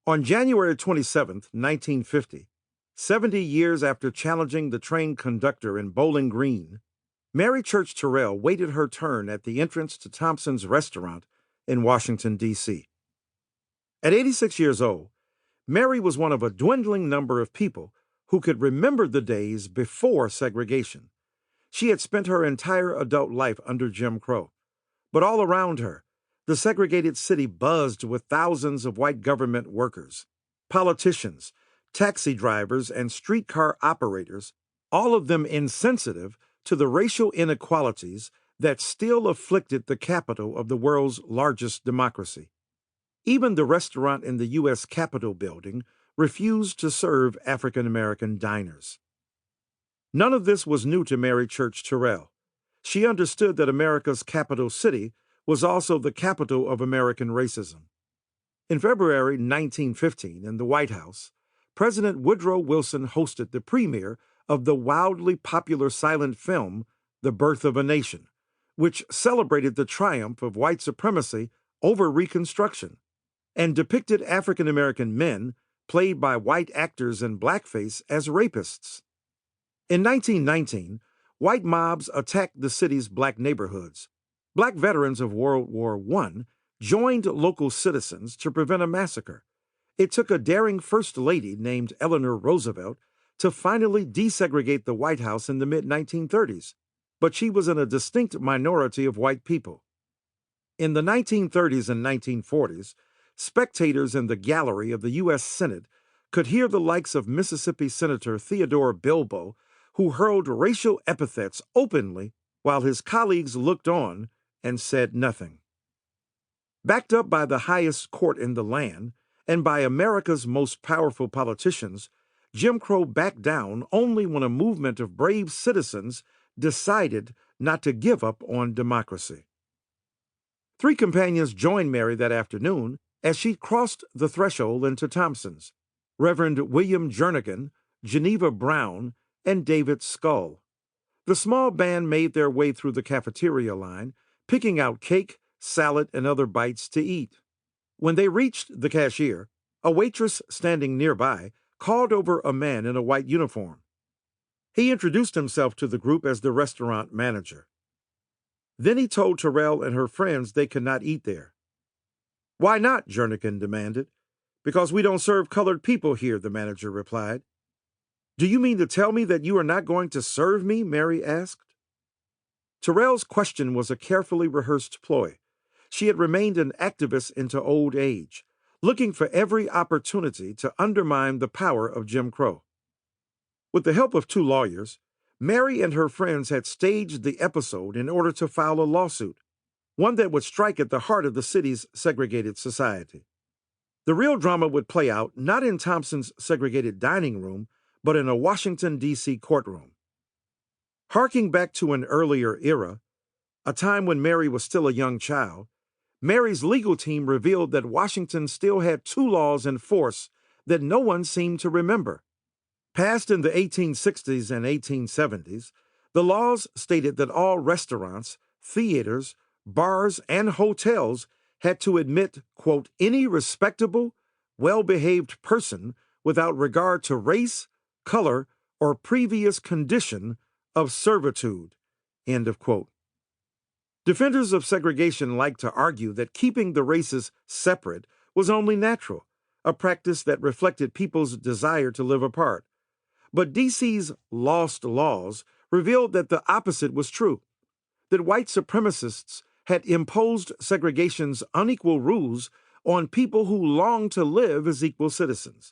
On January 27, 1950, 70 years after challenging the train conductor in Bowling Green, Mary Church Terrell waited her turn at the entrance to Thompson's restaurant in Washington, D.C. At 86 years old, Mary was one of a dwindling number of people who could remember the days before segregation. She had spent her entire adult life under Jim Crow, but all around her, the segregated city buzzed with thousands of white government workers, politicians, taxi drivers, and streetcar operators, all of them insensitive to the racial inequalities that still afflicted the capital of the world's largest democracy. Even the restaurant in the U.S. Capitol building refused to serve African American diners. None of this was new to Mary Church Terrell. She understood that America's capital city was also the capital of American racism. In February 1915, in the White House, President Woodrow Wilson hosted the premiere of the wildly popular silent film The Birth of a Nation, which celebrated the triumph of white supremacy over Reconstruction and depicted African American men played by white actors in blackface as rapists. In 1919, white mobs attacked the city's black neighborhoods. Black veterans of World War I joined local citizens to prevent a massacre. It took a daring First Lady named Eleanor Roosevelt to finally desegregate the White House in the mid-1930s, but she was in a distinct minority of white people. In the 1930s and 1940s, spectators in the gallery of the U.S. Senate could hear the likes of Mississippi Senator Theodore Bilbo, who hurled racial epithets openly while his colleagues looked on and said nothing. Backed up by the highest court in the land and by America's most powerful politicians, Jim Crow backed down only when a movement of brave citizens decided not to give up on democracy. Three companions joined Mary that afternoon as she crossed the threshold into Thompson's: Reverend William Jernigan, Geneva Brown, and David Skull. The small band made their way through the cafeteria line, picking out cake, salad, and other bites to eat. When they reached the cashier, a waitress standing nearby called over a man in a white uniform. He introduced himself to the group as the restaurant manager. Then he told Terrell and her friends they could not eat there. "Why not?" Jernigan demanded. "Because we don't serve colored people here," the manager replied. "Do you mean to tell me that you are not going to serve me?" Mary asked. Terrell's question was a carefully rehearsed ploy. She had remained an activist into old age, looking for every opportunity to undermine the power of Jim Crow. With the help of two lawyers, Mary and her friends had staged the episode in order to file a lawsuit, one that would strike at the heart of the city's segregated society. The real drama would play out not in Thompson's segregated dining room, but in a Washington, D.C. courtroom. Harking back to an earlier era, a time when Mary was still a young child, Mary's legal team revealed that Washington still had two laws in force that no one seemed to remember. Passed in the 1860s and 1870s, the laws stated that all restaurants, theaters, bars, and hotels had to admit, quote, any respectable, well-behaved person without regard to race, color, or previous condition of servitude, end of quote. Defenders of segregation like to argue that keeping the races separate was only natural, a practice that reflected people's desire to live apart. But D.C.'s lost laws revealed that the opposite was true, that white supremacists had imposed segregation's unequal rules on people who longed to live as equal citizens.